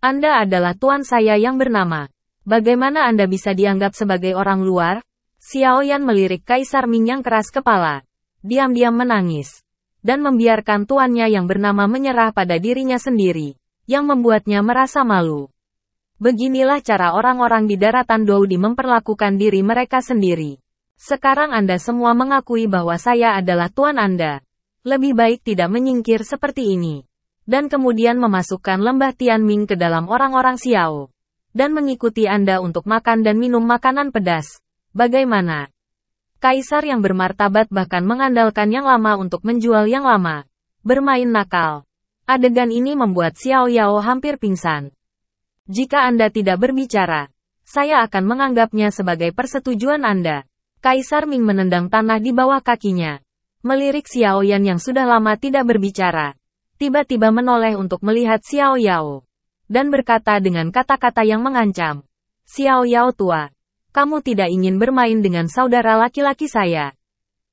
Anda adalah tuan saya yang bernama. Bagaimana Anda bisa dianggap sebagai orang luar? Xiao Yan melirik Kaisar Ming yang keras kepala. Diam-diam menangis. Dan membiarkan tuannya yang bernama menyerah pada dirinya sendiri. Yang membuatnya merasa malu. Beginilah cara orang-orang di daratan Doudi memperlakukan diri mereka sendiri. Sekarang Anda semua mengakui bahwa saya adalah tuan Anda. Lebih baik tidak menyingkir seperti ini. Dan kemudian memasukkan lembah Tianming ke dalam orang-orang Xiao. Dan mengikuti Anda untuk makan dan minum makanan pedas. Bagaimana? Kaisar yang bermartabat bahkan mengandalkan yang lama untuk menjual yang lama. Bermain nakal. Adegan ini membuat Xiao Yao hampir pingsan. Jika Anda tidak berbicara, saya akan menganggapnya sebagai persetujuan Anda. Kaisar Ming menendang tanah di bawah kakinya. Melirik Xiao Yan yang sudah lama tidak berbicara. Tiba-tiba menoleh untuk melihat Xiao Yao. Dan berkata dengan kata-kata yang mengancam. Xiao Yao tua. Kamu tidak ingin bermain dengan saudara laki-laki saya.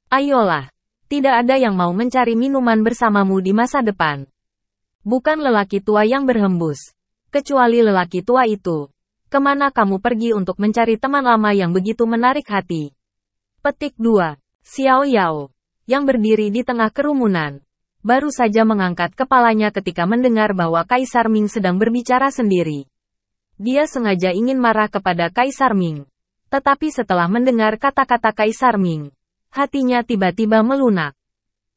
Ayolah. Tidak ada yang mau mencari minuman bersamamu di masa depan. Bukan lelaki tua yang berhembus. Kecuali lelaki tua itu. Kemana kamu pergi untuk mencari teman lama yang begitu menarik hati? Petik 2. Xiao Yao. Yang berdiri di tengah kerumunan. Baru saja mengangkat kepalanya ketika mendengar bahwa Kaisar Ming sedang berbicara sendiri. Dia sengaja ingin marah kepada Kaisar Ming. Tetapi setelah mendengar kata-kata Kaisar Ming, hatinya tiba-tiba melunak.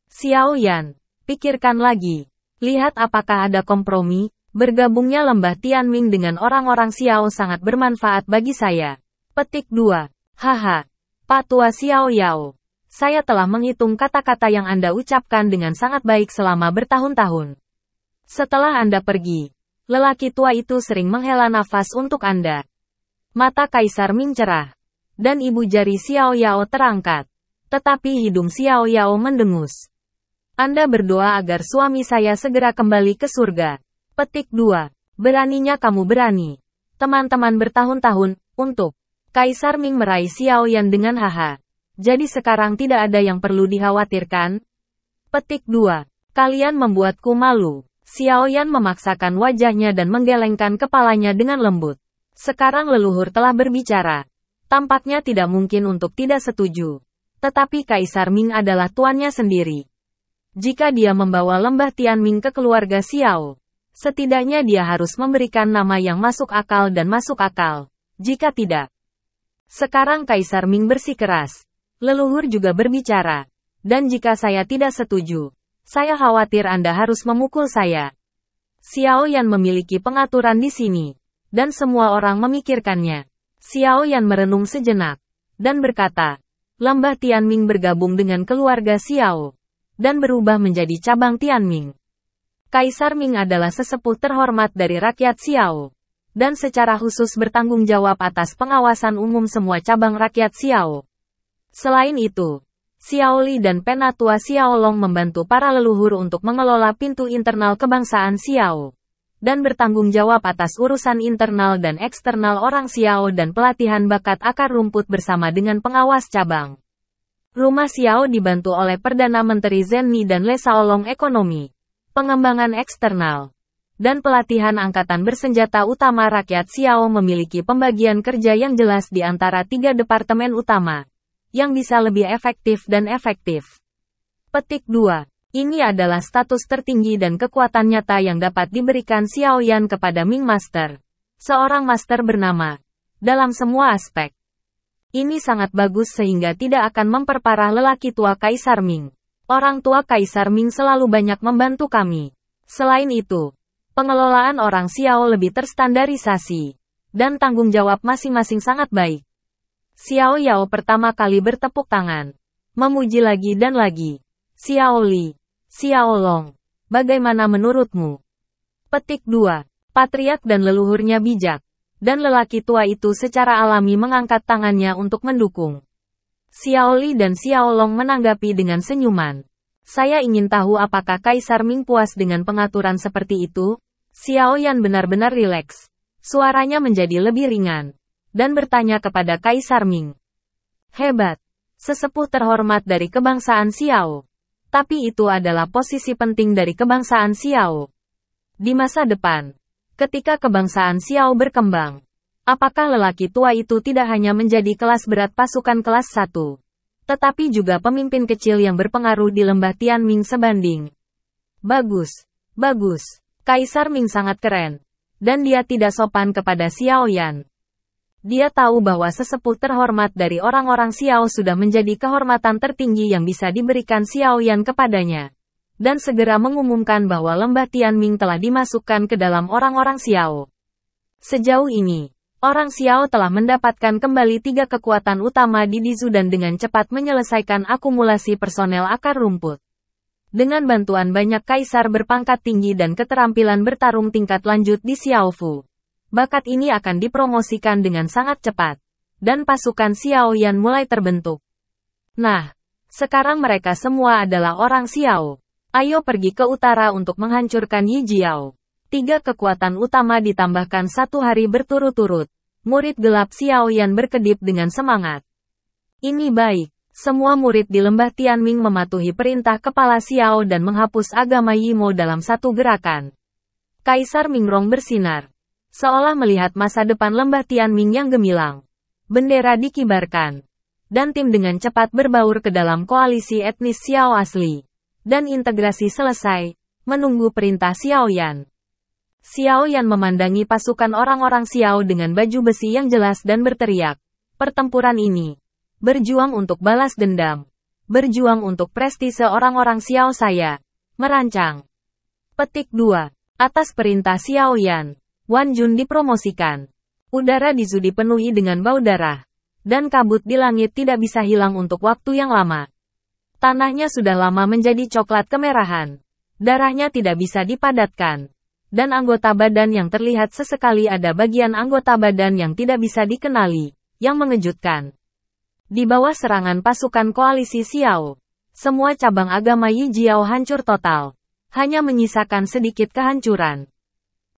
Xiao Yan, pikirkan lagi. Lihat apakah ada kompromi. Bergabungnya lembah Tianming dengan orang-orang Xiao sangat bermanfaat bagi saya. Petik 2. Haha. Pak Tua Xiao Yao. Saya telah menghitung kata-kata yang Anda ucapkan dengan sangat baik selama bertahun-tahun. Setelah Anda pergi, lelaki tua itu sering menghela nafas untuk Anda. Mata Kaisar Ming cerah. Dan ibu jari Xiao Yao terangkat. Tetapi hidung Xiao Yao mendengus. Anda berdoa agar suami saya segera kembali ke surga. Petik 2. Beraninya kamu berani. Teman-teman bertahun-tahun, untuk. Kaisar Ming meraih Xiao Yan dengan haha. Jadi sekarang tidak ada yang perlu dikhawatirkan? Petik 2. Kalian membuatku malu. Xiao Yan memaksakan wajahnya dan menggelengkan kepalanya dengan lembut. Sekarang leluhur telah berbicara. Tampaknya tidak mungkin untuk tidak setuju. Tetapi Kaisar Ming adalah tuannya sendiri. Jika dia membawa lembah Tianming ke keluarga Xiao, setidaknya dia harus memberikan nama yang masuk akal dan masuk akal. Jika tidak, sekarang Kaisar Ming bersikeras. Leluhur juga berbicara. Dan jika saya tidak setuju, saya khawatir Anda harus memukul saya. Xiao Yan memiliki pengaturan di sini. Dan semua orang memikirkannya. Xiao Yan merenung sejenak. Dan berkata, lembah Tianming bergabung dengan keluarga Xiao. Dan berubah menjadi cabang Tianming. Kaisar Ming adalah sesepuh terhormat dari rakyat Xiao. Dan secara khusus bertanggung jawab atas pengawasan umum semua cabang rakyat Xiao. Selain itu, Xiao Li dan Penatua Xiao Long membantu para leluhur untuk mengelola pintu internal kebangsaan Xiao. Dan bertanggung jawab atas urusan internal dan eksternal orang Xiao dan pelatihan bakat akar rumput bersama dengan pengawas cabang. Rumah Xiao dibantu oleh Perdana Menteri Zhen Ni dan Le Shaolong ekonomi, pengembangan eksternal, dan pelatihan angkatan bersenjata utama rakyat Xiao memiliki pembagian kerja yang jelas di antara 3 departemen utama. Yang bisa lebih efektif dan efektif. Petik 2. Ini adalah status tertinggi dan kekuatan nyata yang dapat diberikan Xiao Yan kepada Ming Master. Seorang master bernama. Dalam semua aspek. Ini sangat bagus sehingga tidak akan memperparah lelaki tua Kaisar Ming. Orang tua Kaisar Ming selalu banyak membantu kami. Selain itu, pengelolaan orang Xiao lebih terstandarisasi. Dan tanggung jawab masing-masing sangat baik. Xiao Yao pertama kali bertepuk tangan. Memuji lagi dan lagi. Xiao Li. Xiao Long. Bagaimana menurutmu? Petik 2. Patriark dan leluhurnya bijak. Dan lelaki tua itu secara alami mengangkat tangannya untuk mendukung. Xiao Li dan Xiao Long menanggapi dengan senyuman. Saya ingin tahu apakah Kaisar Ming puas dengan pengaturan seperti itu? Xiao Yan benar-benar rileks. Suaranya menjadi lebih ringan. Dan bertanya kepada Kaisar Ming. Hebat. Sesepuh terhormat dari kebangsaan Xiao. Tapi itu adalah posisi penting dari kebangsaan Xiao. Di masa depan, Ketika kebangsaan Xiao berkembang, apakah lelaki tua itu tidak hanya menjadi kelas berat pasukan kelas 1, tetapi juga pemimpin kecil yang berpengaruh di lembah Tianming sebanding? Bagus, bagus. Kaisar Ming sangat keren. Dan dia tidak sopan kepada Xiao Yan. Dia tahu bahwa sesepuh terhormat dari orang-orang Xiao sudah menjadi kehormatan tertinggi yang bisa diberikan Xiao Yan kepadanya. Dan segera mengumumkan bahwa lembah Tianming telah dimasukkan ke dalam orang-orang Xiao. Sejauh ini, orang Xiao telah mendapatkan kembali 3 kekuatan utama di Dizu dan dengan cepat menyelesaikan akumulasi personel akar rumput. Dengan bantuan banyak kaisar berpangkat tinggi dan keterampilan bertarung tingkat lanjut di Xiaofu, bakat ini akan dipromosikan dengan sangat cepat. Dan pasukan Xiao Yan mulai terbentuk. Nah, sekarang mereka semua adalah orang Xiao. Ayo pergi ke utara untuk menghancurkan Yi Jiao. 3 kekuatan utama ditambahkan 1 hari berturut-turut. Murid gelap Xiao Yan berkedip dengan semangat. Ini baik. Semua murid di lembah Tianming mematuhi perintah kepala Xiao dan menghapus agama Yimo dalam satu gerakan. Kaisar Mingrong bersinar. Seolah melihat masa depan lembah Tianming yang gemilang. Bendera dikibarkan. Dan tim dengan cepat berbaur ke dalam koalisi etnis Xiao asli. Dan integrasi selesai, menunggu perintah Xiao Yan. Xiao Yan memandangi pasukan orang-orang Xiao dengan baju besi yang jelas dan berteriak. Pertempuran ini. Berjuang untuk balas dendam. Berjuang untuk prestise orang-orang Xiao saya. Merancang. Petik 2. Atas perintah Xiao Yan, Wan Jun dipromosikan. Udara Dizu dipenuhi dengan bau darah. Dan kabut di langit tidak bisa hilang untuk waktu yang lama. Tanahnya sudah lama menjadi coklat kemerahan. Darahnya tidak bisa dipadatkan. Dan anggota badan yang terlihat sesekali ada bagian anggota badan yang tidak bisa dikenali, yang mengejutkan. Di bawah serangan pasukan koalisi Xiao, semua cabang agama Yi Jiao hancur total. Hanya menyisakan sedikit kehancuran.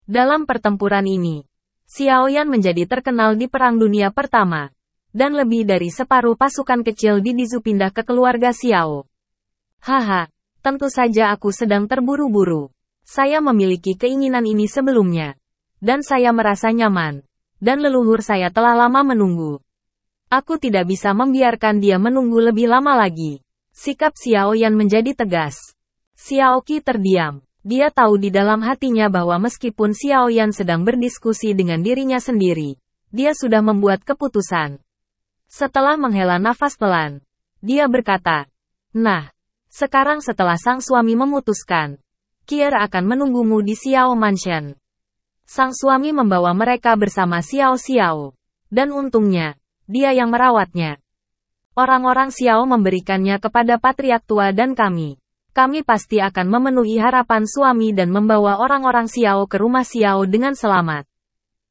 Dalam pertempuran ini, Xiao Yan menjadi terkenal di Perang Dunia Pertama. Dan lebih dari separuh pasukan kecil di Dizu pindah ke keluarga Xiao. Haha, tentu saja aku sedang terburu-buru. Saya memiliki keinginan ini sebelumnya. Dan saya merasa nyaman. Dan leluhur saya telah lama menunggu. Aku tidak bisa membiarkan dia menunggu lebih lama lagi. Sikap Xiao Yan menjadi tegas. Xiao Qi terdiam. Dia tahu di dalam hatinya bahwa meskipun Xiao Yan sedang berdiskusi dengan dirinya sendiri, dia sudah membuat keputusan. Setelah menghela nafas pelan, dia berkata, "Nah, sekarang setelah sang suami memutuskan, Kier akan menunggumu di Xiao Mansion." Sang suami membawa mereka bersama Xiao Xiao. Dan untungnya, dia yang merawatnya. Orang-orang Xiao memberikannya kepada patriark tua dan kami. Kami pasti akan memenuhi harapan suami dan membawa orang-orang Xiao ke rumah Xiao dengan selamat.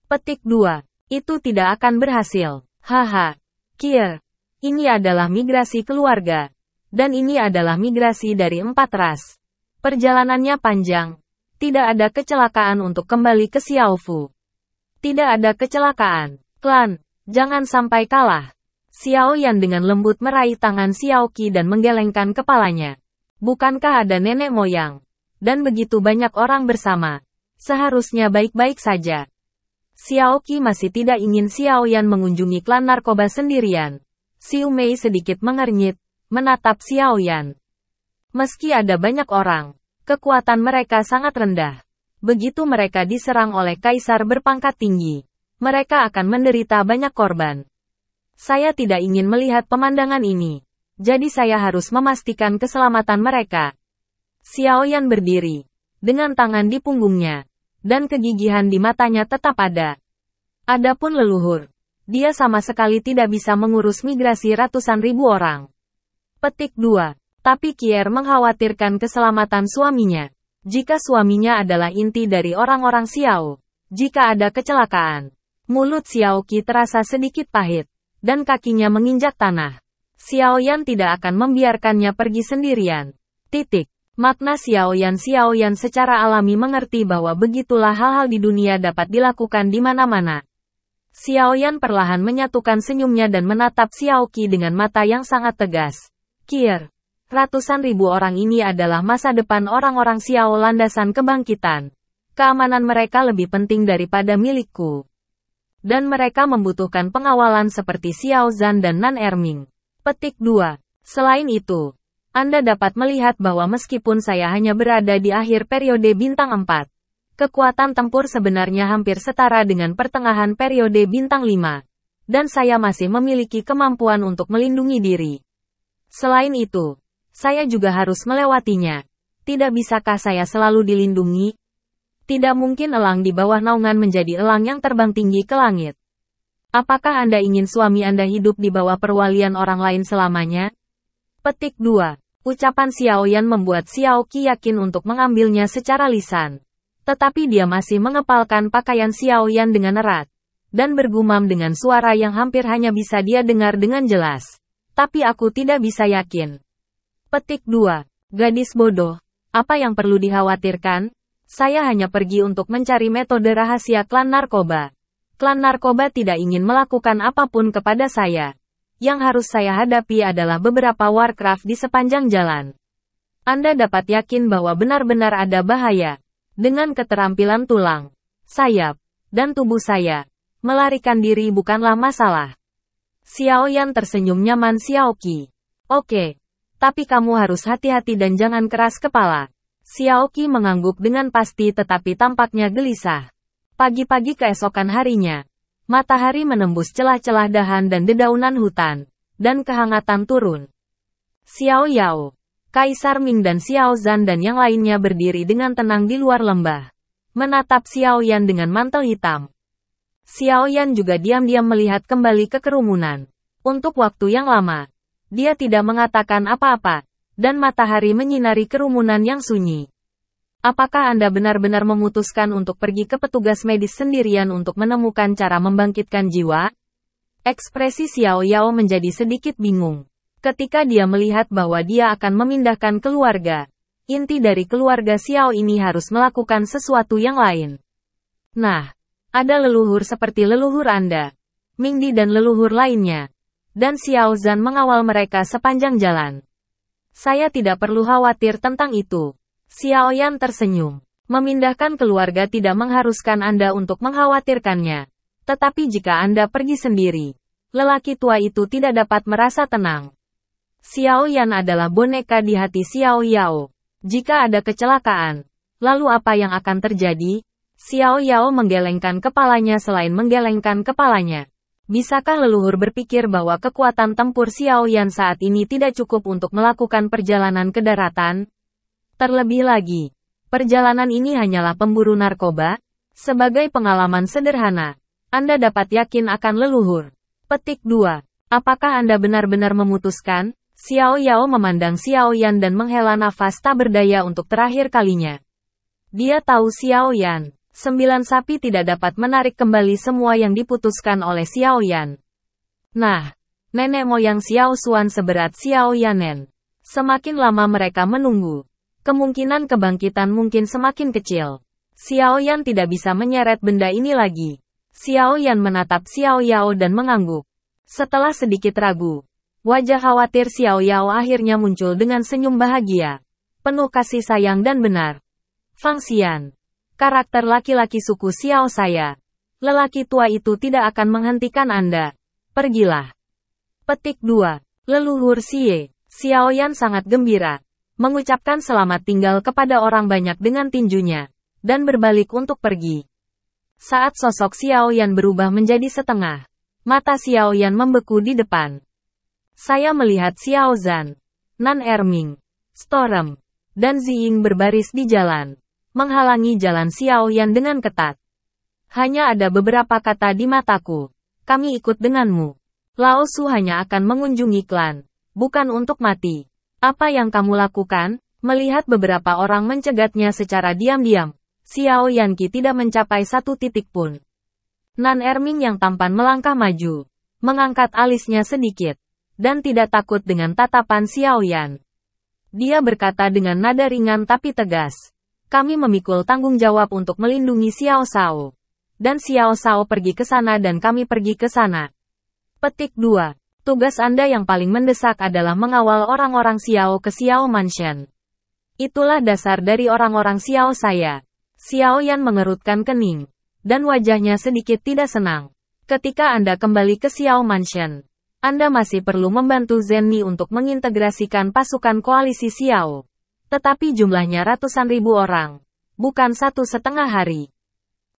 Petik 2. Itu tidak akan berhasil. Haha. Kier, ini adalah migrasi keluarga. Dan ini adalah migrasi dari 4 ras. Perjalanannya panjang. Tidak ada kecelakaan untuk kembali ke Xiaofu. Tidak ada kecelakaan. Klan, jangan sampai kalah. Xiao Yan dengan lembut meraih tangan Xiao Qi dan menggelengkan kepalanya. Bukankah ada nenek moyang? Dan begitu banyak orang bersama. Seharusnya baik-baik saja. Xiao Qi masih tidak ingin Xiao Yan mengunjungi klan narkoba sendirian. Xiu Mei sedikit mengernyit, menatap Xiao Yan. Meski ada banyak orang, kekuatan mereka sangat rendah. Begitu mereka diserang oleh kaisar berpangkat tinggi, mereka akan menderita banyak korban. Saya tidak ingin melihat pemandangan ini. Jadi saya harus memastikan keselamatan mereka. Xiao Yan berdiri, dengan tangan di punggungnya. Dan kegigihan di matanya tetap ada. Adapun leluhur, dia sama sekali tidak bisa mengurus migrasi ratusan ribu orang. Petik 2. Tapi Kier mengkhawatirkan keselamatan suaminya. Jika suaminya adalah inti dari orang-orang Xiao, jika ada kecelakaan, mulut Xiao Qi terasa sedikit pahit, dan kakinya menginjak tanah. Xiao Yan tidak akan membiarkannya pergi sendirian. Titik. Makna Xiao Yan secara alami mengerti bahwa begitulah hal-hal di dunia dapat dilakukan di mana-mana. Xiao Yan perlahan menyatukan senyumnya dan menatap Xiao Qi dengan mata yang sangat tegas. Kier, ratusan ribu orang ini adalah masa depan orang-orang Xiao landasan kebangkitan. Keamanan mereka lebih penting daripada milikku. Dan mereka membutuhkan pengawalan seperti Xiao Zhan dan Nan Erming. Petik 2. Selain itu, Anda dapat melihat bahwa meskipun saya hanya berada di akhir periode bintang 4, kekuatan tempur sebenarnya hampir setara dengan pertengahan periode bintang 5. Dan saya masih memiliki kemampuan untuk melindungi diri. Selain itu, saya juga harus melewatinya. Tidak bisakah saya selalu dilindungi? Tidak mungkin elang di bawah naungan menjadi elang yang terbang tinggi ke langit. Apakah Anda ingin suami Anda hidup di bawah perwalian orang lain selamanya? Petik 2. Ucapan Xiao Yan membuat Xiao Qi yakin untuk mengambilnya secara lisan. Tetapi dia masih mengepalkan pakaian Xiao Yan dengan erat. Dan bergumam dengan suara yang hampir hanya bisa dia dengar dengan jelas. Tapi aku tidak bisa yakin. Petik 2. Gadis bodoh, apa yang perlu dikhawatirkan? Saya hanya pergi untuk mencari metode rahasia klan narkoba. Klan narkoba tidak ingin melakukan apapun kepada saya. Yang harus saya hadapi adalah beberapa Warcraft di sepanjang jalan. Anda dapat yakin bahwa benar-benar ada bahaya. Dengan keterampilan tulang, sayap, dan tubuh saya, melarikan diri bukanlah masalah. Xiao Yan tersenyum nyaman Xiao Qi. Oke, tapi kamu harus hati-hati dan jangan keras kepala. Xiao Qi mengangguk dengan pasti tetapi tampaknya gelisah. Pagi-pagi keesokan harinya, matahari menembus celah-celah dahan dan dedaunan hutan, dan kehangatan turun. Xiao Yao, Kaisar Ming dan Xiao Zhan dan yang lainnya berdiri dengan tenang di luar lembah, menatap Xiao Yan dengan mantel hitam. Xiao Yan juga diam-diam melihat kembali ke kerumunan. Untuk waktu yang lama, dia tidak mengatakan apa-apa, dan matahari menyinari kerumunan yang sunyi. Apakah Anda benar-benar memutuskan untuk pergi ke petugas medis sendirian untuk menemukan cara membangkitkan jiwa? Ekspresi Xiao Yao menjadi sedikit bingung. Ketika dia melihat bahwa dia akan memindahkan keluarga, inti dari keluarga Xiao ini harus melakukan sesuatu yang lain. Nah, ada leluhur seperti leluhur Anda, Mingdi dan leluhur lainnya, dan Xiao Zhan mengawal mereka sepanjang jalan. Saya tidak perlu khawatir tentang itu. Xiao Yan tersenyum. Memindahkan keluarga tidak mengharuskan Anda untuk mengkhawatirkannya. Tetapi jika Anda pergi sendiri, lelaki tua itu tidak dapat merasa tenang. Xiao Yan adalah boneka di hati Xiao Yao. Jika ada kecelakaan, lalu apa yang akan terjadi? Xiao Yao menggelengkan kepalanya selain menggelengkan kepalanya. Bisakah leluhur berpikir bahwa kekuatan tempur Xiao Yan saat ini tidak cukup untuk melakukan perjalanan ke daratan? Terlebih lagi, perjalanan ini hanyalah pemburu narkoba. Sebagai pengalaman sederhana, Anda dapat yakin akan leluhur. Petik 2. Apakah Anda benar-benar memutuskan? Xiao Yao memandang Xiao Yan dan menghela nafas tak berdaya untuk terakhir kalinya. Dia tahu Xiao Yan. 9 sapi tidak dapat menarik kembali semua yang diputuskan oleh Xiao Yan. Nah, nenek moyang Xiao Xuan seberat Xiao Yanen. Semakin lama mereka menunggu, kemungkinan kebangkitan mungkin semakin kecil. Xiao Yan tidak bisa menyeret benda ini lagi. Xiao Yan menatap Xiao Yao dan mengangguk. Setelah sedikit ragu, wajah khawatir Xiao Yao akhirnya muncul dengan senyum bahagia, penuh kasih sayang dan benar. Fang Xian, karakter laki-laki suku Xiao saya. Lelaki tua itu tidak akan menghentikan Anda. Pergilah. Petik 2. Leluhur Xie. Xiao Yan sangat gembira, mengucapkan selamat tinggal kepada orang banyak dengan tinjunya, dan berbalik untuk pergi. Saat sosok Xiao Yan berubah menjadi setengah, mata Xiao Yan membeku di depan. Saya melihat Xiao Zhan, Nan Erming, Storm, dan Ziying berbaris di jalan, menghalangi jalan Xiao Yan dengan ketat. Hanya ada beberapa kata di mataku. Kami ikut denganmu. Lao Su hanya akan mengunjungi klan, bukan untuk mati. Apa yang kamu lakukan? Melihat beberapa orang mencegatnya secara diam-diam, Xiao Yanqi tidak mencapai satu titik pun. Nan Erming yang tampan melangkah maju, mengangkat alisnya sedikit, dan tidak takut dengan tatapan Xiao Yan. Dia berkata dengan nada ringan tapi tegas. Kami memikul tanggung jawab untuk melindungi Xiao Shao. Dan Xiao Shao pergi ke sana dan kami pergi ke sana. Petik 2. Tugas Anda yang paling mendesak adalah mengawal orang-orang Xiao ke Xiao Mansion. Itulah dasar dari orang-orang Xiao saya. Xiao Yan mengerutkan kening, dan wajahnya sedikit tidak senang. Ketika Anda kembali ke Xiao Mansion, Anda masih perlu membantu Zenni untuk mengintegrasikan pasukan koalisi Xiao. Tetapi jumlahnya ratusan ribu orang, bukan 1,5 hari.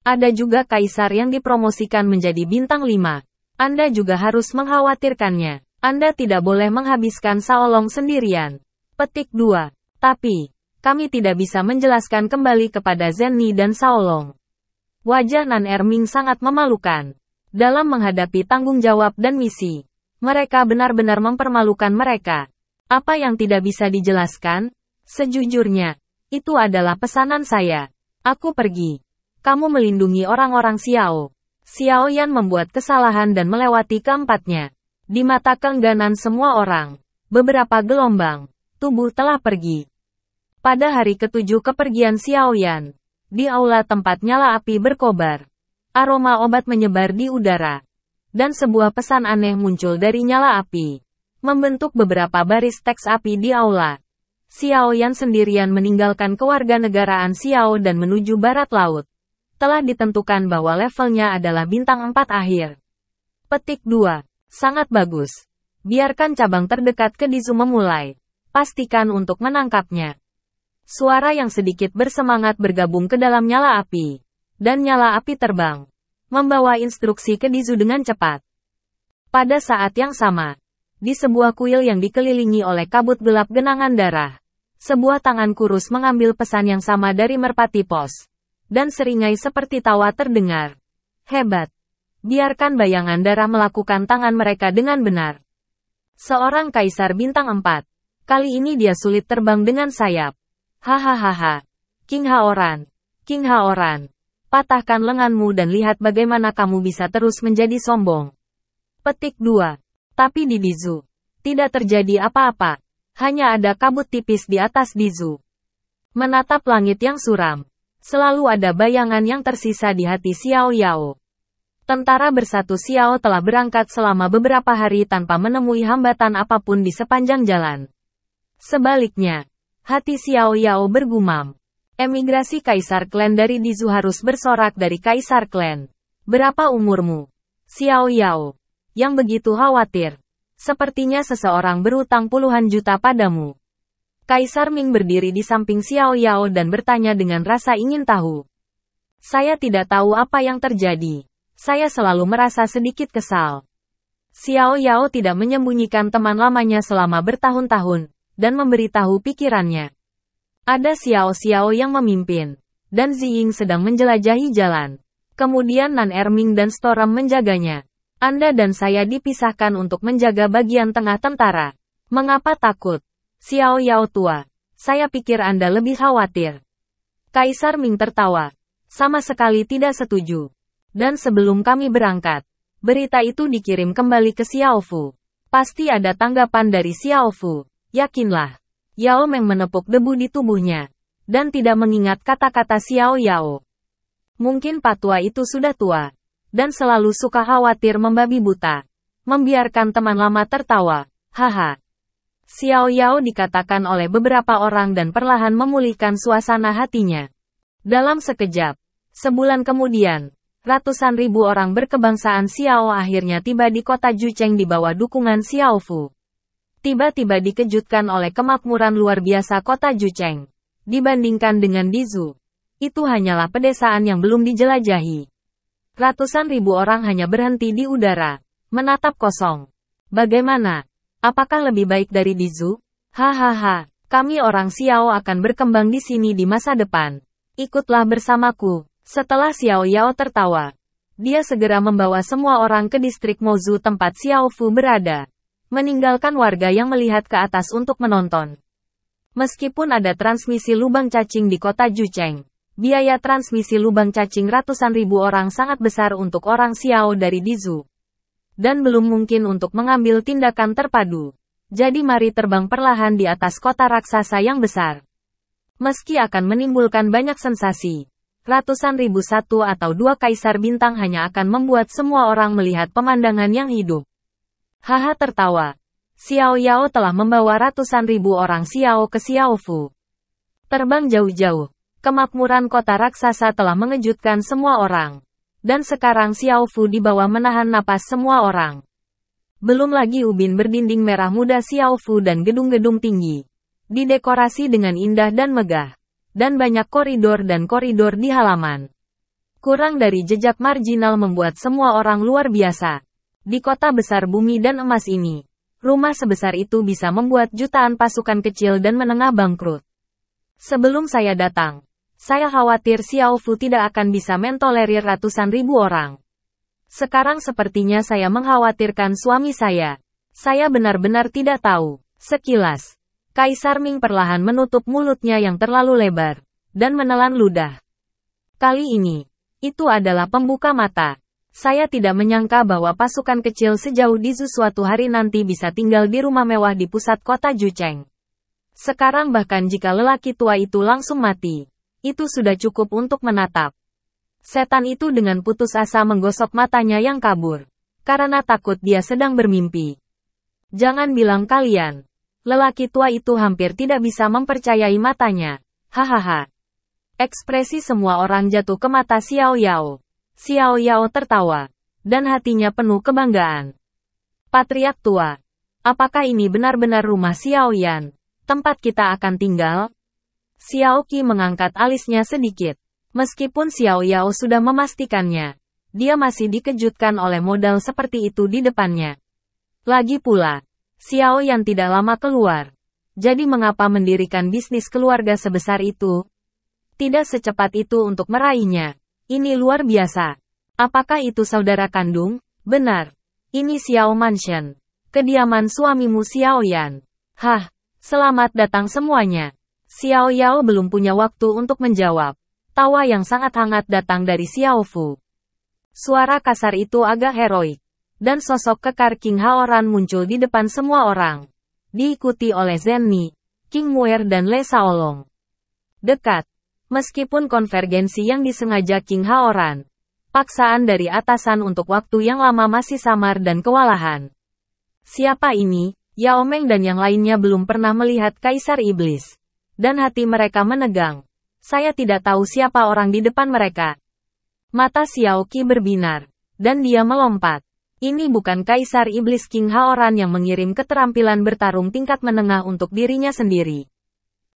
Ada juga kaisar yang dipromosikan menjadi bintang 5. Anda juga harus mengkhawatirkannya. Anda tidak boleh menghabiskan Shaolong sendirian. Petik 2. Tapi, kami tidak bisa menjelaskan kembali kepada Zenni dan Shaolong. Wajah Nan Erming sangat memalukan. Dalam menghadapi tanggung jawab dan misi, mereka benar-benar mempermalukan mereka. Apa yang tidak bisa dijelaskan? Sejujurnya, itu adalah pesanan saya. Aku pergi. Kamu melindungi orang-orang Xiao. Xiao Yan membuat kesalahan dan melewati keempatnya. Di mata keengganan semua orang, beberapa gelombang tubuh telah pergi. Pada hari ke-7 kepergian Xiao Yan, di aula tempat nyala api berkobar, aroma obat menyebar di udara, dan sebuah pesan aneh muncul dari nyala api, membentuk beberapa baris teks api di aula. Xiao Yan sendirian meninggalkan kewarganegaraan Xiao dan menuju barat laut. Telah ditentukan bahwa levelnya adalah bintang 4 akhir. Petik 2. Sangat bagus. Biarkan cabang terdekat ke Dizu memulai. Pastikan untuk menangkapnya. Suara yang sedikit bersemangat bergabung ke dalam nyala api. Dan nyala api terbang. Membawa instruksi ke Dizu dengan cepat. Pada saat yang sama, di sebuah kuil yang dikelilingi oleh kabut gelap genangan darah, sebuah tangan kurus mengambil pesan yang sama dari merpati pos. Dan seringai seperti tawa terdengar. Hebat. Biarkan bayangan darah melakukan tangan mereka dengan benar. Seorang kaisar bintang 4. Kali ini dia sulit terbang dengan sayap. Hahaha. King Haoran. King Haoran. Patahkan lenganmu dan lihat bagaimana kamu bisa terus menjadi sombong. Petik 2. Tapi di Dizu, tidak terjadi apa-apa. Hanya ada kabut tipis di atas Dizu. Menatap langit yang suram. Selalu ada bayangan yang tersisa di hati Xiao Yao. Tentara bersatu Xiao telah berangkat selama beberapa hari tanpa menemui hambatan apapun di sepanjang jalan. Sebaliknya, hati Xiao Yao bergumam. Emigrasi Kaisar Klan dari Dizu harus bersorak dari Kaisar Klan. Berapa umurmu? Xiao Yao. Yang begitu khawatir. Sepertinya seseorang berutang puluhan juta padamu. Kaisar Ming berdiri di samping Xiao Yao dan bertanya dengan rasa ingin tahu. Saya tidak tahu apa yang terjadi. Saya selalu merasa sedikit kesal. Xiao Yao tidak menyembunyikan teman lamanya selama bertahun-tahun, dan memberitahu pikirannya. Ada Xiao Xiao yang memimpin, dan Ziying sedang menjelajahi jalan. Kemudian Nan Erming dan Storm menjaganya. Anda dan saya dipisahkan untuk menjaga bagian tengah tentara. Mengapa takut? Xiao Yao tua, saya pikir Anda lebih khawatir. Kaisar Ming tertawa. Sama sekali tidak setuju. Dan sebelum kami berangkat, berita itu dikirim kembali ke Xiao Fu. Pasti ada tanggapan dari Xiao Fu. Yakinlah. Yao Meng menepuk debu di tubuhnya. Dan tidak mengingat kata-kata Xiao Yao. Mungkin patua itu sudah tua. Dan selalu suka khawatir membabi buta. Membiarkan teman lama tertawa. Haha. Xiao Yao dikatakan oleh beberapa orang dan perlahan memulihkan suasana hatinya. Dalam sekejap, sebulan kemudian, ratusan ribu orang berkebangsaan Xiao akhirnya tiba di kota Jucheng di bawah dukungan Xiao Fu. Tiba-tiba dikejutkan oleh kemakmuran luar biasa kota Jucheng. Dibandingkan dengan Dizu, itu hanyalah pedesaan yang belum dijelajahi. Ratusan ribu orang hanya berhenti di udara, menatap kosong. Bagaimana? Apakah lebih baik dari Dizu? Hahaha, kami orang Xiao akan berkembang di sini di masa depan. Ikutlah bersamaku. Setelah Xiao Yao tertawa, dia segera membawa semua orang ke distrik Mozu tempat Xiao Fu berada. Meninggalkan warga yang melihat ke atas untuk menonton. Meskipun ada transmisi lubang cacing di kota Jucheng, biaya transmisi lubang cacing ratusan ribu orang sangat besar untuk orang Xiao dari Dizu. Dan belum mungkin untuk mengambil tindakan terpadu. Jadi mari terbang perlahan di atas kota raksasa yang besar. Meski akan menimbulkan banyak sensasi, ratusan ribu satu atau dua kaisar bintang hanya akan membuat semua orang melihat pemandangan yang hidup. Haha tertawa. Xiao Yao telah membawa ratusan ribu orang Xiao ke Xiao Fu. Terbang jauh-jauh. Kemakmuran kota raksasa telah mengejutkan semua orang. Dan sekarang Xiao Fu di bawah menahan napas semua orang. Belum lagi ubin berdinding merah muda Xiao Fu dan gedung-gedung tinggi. Didekorasi dengan indah dan megah. Dan banyak koridor dan koridor di halaman. Kurang dari jejak marginal membuat semua orang luar biasa. Di kota besar bumi dan emas ini, rumah sebesar itu bisa membuat jutaan pasukan kecil dan menengah bangkrut. Sebelum saya datang, saya khawatir Xiao Fu tidak akan bisa mentolerir ratusan ribu orang. Sekarang sepertinya saya mengkhawatirkan suami saya. Saya benar-benar tidak tahu. Sekilas, Kaisar Ming perlahan menutup mulutnya yang terlalu lebar, dan menelan ludah. Kali ini, itu adalah pembuka mata. Saya tidak menyangka bahwa pasukan kecil sejauh Dizu suatu hari nanti bisa tinggal di rumah mewah di pusat kota Jucheng. Sekarang bahkan jika lelaki tua itu langsung mati, itu sudah cukup untuk menatap. Setan itu dengan putus asa menggosok matanya yang kabur. Karena takut dia sedang bermimpi. Jangan bilang kalian. Lelaki tua itu hampir tidak bisa mempercayai matanya. Hahaha. Ekspresi semua orang jatuh ke mata Xiao Yao. Xiao Yao tertawa. Dan hatinya penuh kebanggaan. Patriark tua. Apakah ini benar-benar rumah Xiao Yan? Tempat kita akan tinggal? Xiao Qi mengangkat alisnya sedikit. Meskipun Xiao Yao sudah memastikannya, dia masih dikejutkan oleh modal seperti itu di depannya. Lagi pula, Xiao Yan tidak lama keluar. Jadi mengapa mendirikan bisnis keluarga sebesar itu? Tidak secepat itu untuk meraihnya. Ini luar biasa. Apakah itu saudara kandung? Benar. Ini Xiao Mansion. Kediaman suamimu Xiao Yan. Hah, selamat datang semuanya. Xiao Yao belum punya waktu untuk menjawab. Tawa yang sangat hangat datang dari Xiao Fu. Suara kasar itu agak heroik. Dan sosok kekar King Haoran muncul di depan semua orang. Diikuti oleh Zhen Ni, King Muer dan Le Shaolong. Dekat. Meskipun konvergensi yang disengaja King Haoran. Paksaan dari atasan untuk waktu yang lama masih samar dan kewalahan. Siapa ini? Yao Meng dan yang lainnya belum pernah melihat Kaisar Iblis. Dan hati mereka menegang. Saya tidak tahu siapa orang di depan mereka. Mata Xiao Qi berbinar. Dan dia melompat. Ini bukan Kaisar Iblis King Haoran yang mengirim keterampilan bertarung tingkat menengah untuk dirinya sendiri.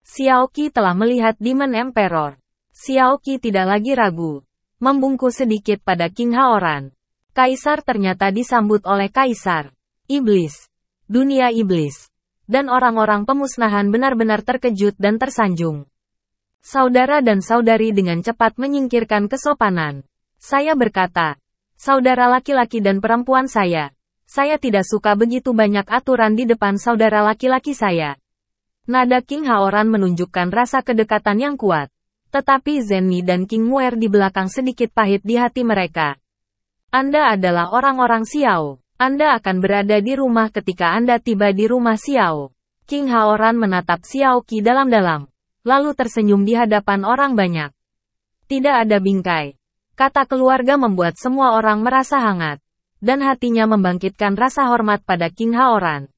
Xiao Qi telah melihat Demon Emperor. Xiao Qi tidak lagi ragu. Membungkuk sedikit pada King Haoran. Kaisar ternyata disambut oleh Kaisar Iblis. Dunia Iblis. Dan orang-orang pemusnahan benar-benar terkejut dan tersanjung. Saudara dan saudari dengan cepat menyingkirkan kesopanan. Saya berkata, saudara laki-laki dan perempuan saya tidak suka begitu banyak aturan di depan saudara laki-laki saya. Nada King Haoran menunjukkan rasa kedekatan yang kuat. Tetapi Zhen Ni dan King Muer di belakang sedikit pahit di hati mereka. Anda adalah orang-orang Xiao. Anda akan berada di rumah ketika Anda tiba di rumah Xiao. King Haoran menatap Xiao Qi dalam-dalam. Lalu tersenyum di hadapan orang banyak. Tidak ada bingkai. Kata keluarga membuat semua orang merasa hangat. Dan hatinya membangkitkan rasa hormat pada King Haoran.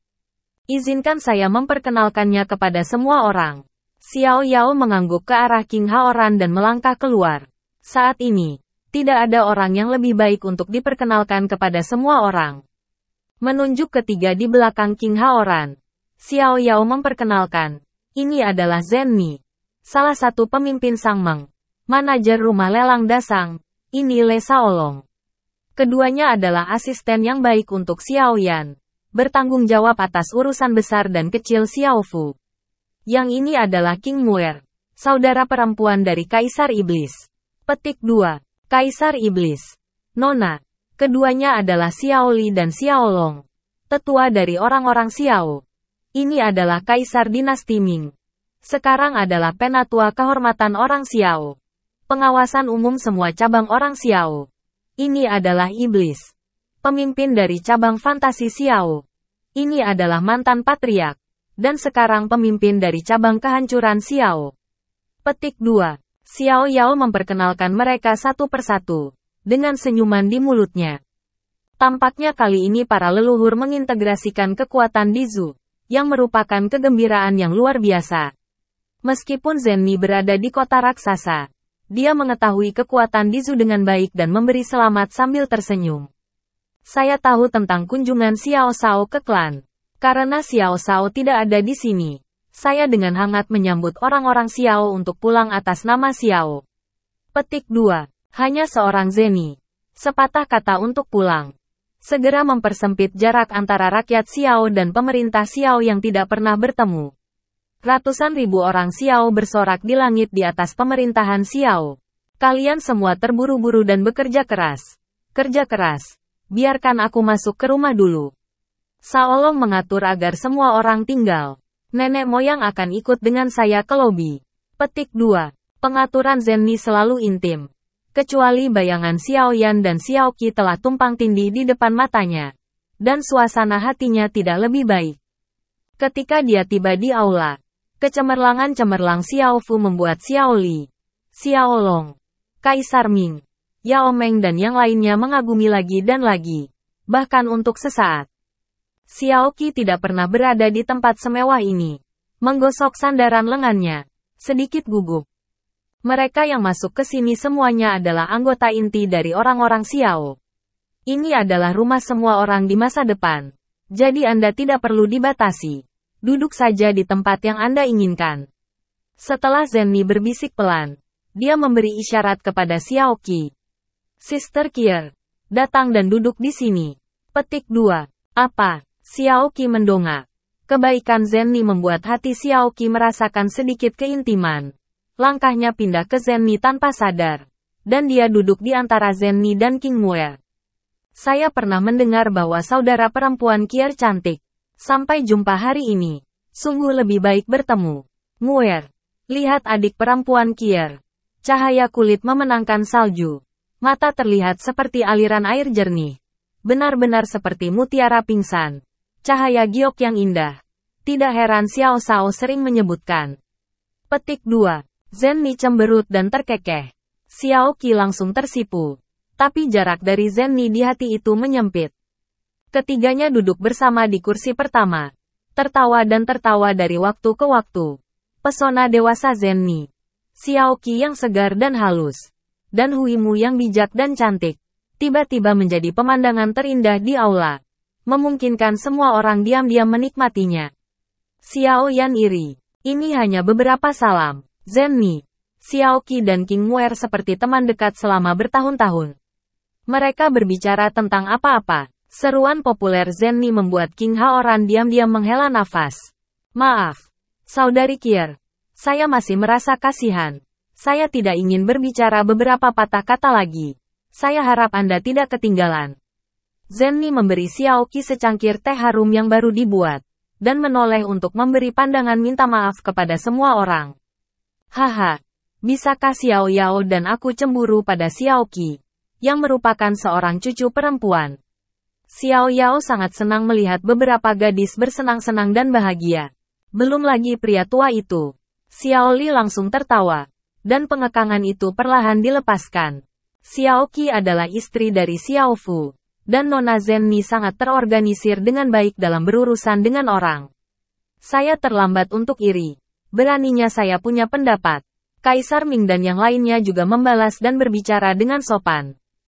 Izinkan saya memperkenalkannya kepada semua orang. Xiao Yao mengangguk ke arah King Haoran dan melangkah keluar. Saat ini, tidak ada orang yang lebih baik untuk diperkenalkan kepada semua orang. Menunjuk ketiga di belakang King Haoran. Xiao Yao memperkenalkan. Ini adalah Zhen Ni. Salah satu pemimpin Sang Meng. Manajer rumah lelang Dasang. Ini Le Shaolong. Keduanya adalah asisten yang baik untuk Xiao Yan. Bertanggung jawab atas urusan besar dan kecil Xiao Fu. Yang ini adalah King Muer. Saudara perempuan dari Kaisar Iblis. Petik 2. Kaisar Iblis. Nona. Keduanya adalah Xiao Li dan Xiao Long. Tetua dari orang-orang Xiao. Ini adalah Kaisar Dinasti Ming. Sekarang adalah penatua kehormatan orang Xiao. Pengawasan umum semua cabang orang Xiao. Ini adalah Iblis. Pemimpin dari cabang fantasi Xiao. Ini adalah mantan patriark. Dan sekarang pemimpin dari cabang kehancuran Xiao. Petik 2. Xiao Yao memperkenalkan mereka satu persatu. Dengan senyuman di mulutnya. Tampaknya kali ini para leluhur mengintegrasikan kekuatan Dizu, yang merupakan kegembiraan yang luar biasa. Meskipun Zenni berada di kota raksasa, dia mengetahui kekuatan Dizu dengan baik dan memberi selamat sambil tersenyum. Saya tahu tentang kunjungan Xiao Shao ke klan. Karena Xiao Shao tidak ada di sini, saya dengan hangat menyambut orang-orang Xiao untuk pulang atas nama Xiao. Petik 2. Hanya seorang Zenni. Sepatah kata untuk pulang. Segera mempersempit jarak antara rakyat Xiao dan pemerintah Xiao yang tidak pernah bertemu. Ratusan ribu orang Xiao bersorak di langit di atas pemerintahan Xiao. Kalian semua terburu-buru dan bekerja keras. Kerja keras. Biarkan aku masuk ke rumah dulu. Shaolong mengatur agar semua orang tinggal. Nenek moyang akan ikut dengan saya ke lobi. Petik 2. Pengaturan Zenni selalu intim. Kecuali bayangan Xiaoyan dan Xiaoqi telah tumpang tindih di depan matanya. Dan suasana hatinya tidak lebih baik. Ketika dia tiba di aula, kecemerlangan-cemerlang Xiao Fu membuat Xiao Li, Xiao Long, Kaisar Ming, Yao Meng dan yang lainnya mengagumi lagi dan lagi. Bahkan untuk sesaat. Xiaoqi tidak pernah berada di tempat semewah ini. Menggosok sandaran lengannya. Sedikit gugup. Mereka yang masuk ke sini semuanya adalah anggota inti dari orang-orang Xiao. Ini adalah rumah semua orang di masa depan. Jadi Anda tidak perlu dibatasi. Duduk saja di tempat yang Anda inginkan. Setelah Zenni berbisik pelan, dia memberi isyarat kepada Xiaoqi. Sister Kier, datang dan duduk di sini. Petik 2. Apa? Xiaoqi mendongak. Kebaikan Zenni membuat hati Xiaoqi merasakan sedikit keintiman. Langkahnya pindah ke Zenni tanpa sadar. Dan dia duduk di antara Zenni dan King Muer. Saya pernah mendengar bahwa saudara perempuan Kier cantik. Sampai jumpa hari ini. Sungguh lebih baik bertemu. Muer. Lihat adik perempuan Kier. Cahaya kulit memenangkan salju. Mata terlihat seperti aliran air jernih. Benar-benar seperti mutiara pingsan. Cahaya giok yang indah. Tidak heran Xiao Shao sering menyebutkan. Petik 2. Zenni cemberut dan terkekeh. Xiaoqi langsung tersipu. Tapi jarak dari Zenni di hati itu menyempit. Ketiganya duduk bersama di kursi pertama. Tertawa dan tertawa dari waktu ke waktu. Pesona dewasa Zenni. Xiaoqi yang segar dan halus. Dan Huimu yang bijak dan cantik. Tiba-tiba menjadi pemandangan terindah di aula. Memungkinkan semua orang diam-diam menikmatinya. Xiao Yan iri. Ini hanya beberapa salam. Zenni, Xiaoqi dan King Muer seperti teman dekat selama bertahun-tahun. Mereka berbicara tentang apa-apa. Seruan populer Zenni membuat King Haoran diam-diam menghela nafas. Maaf, Saudari Kier. Saya masih merasa kasihan. Saya tidak ingin berbicara beberapa patah kata lagi. Saya harap Anda tidak ketinggalan. Zenni memberi Xiaoqi secangkir teh harum yang baru dibuat. Dan menoleh untuk memberi pandangan minta maaf kepada semua orang. Haha, bisakah Xiao Yao dan aku cemburu pada Xiaoqi, yang merupakan seorang cucu perempuan. Xiao Yao sangat senang melihat beberapa gadis bersenang-senang dan bahagia. Belum lagi pria tua itu. Xiao Li langsung tertawa. Dan pengekangan itu perlahan dilepaskan. Xiaoqi adalah istri dari Xiao Fu. Dan Nona Zenni sangat terorganisir dengan baik dalam berurusan dengan orang. Saya terlambat untuk iri. Beraninya saya punya pendapat. Kaisar Ming dan yang lainnya juga membalas dan berbicara dengan sopan.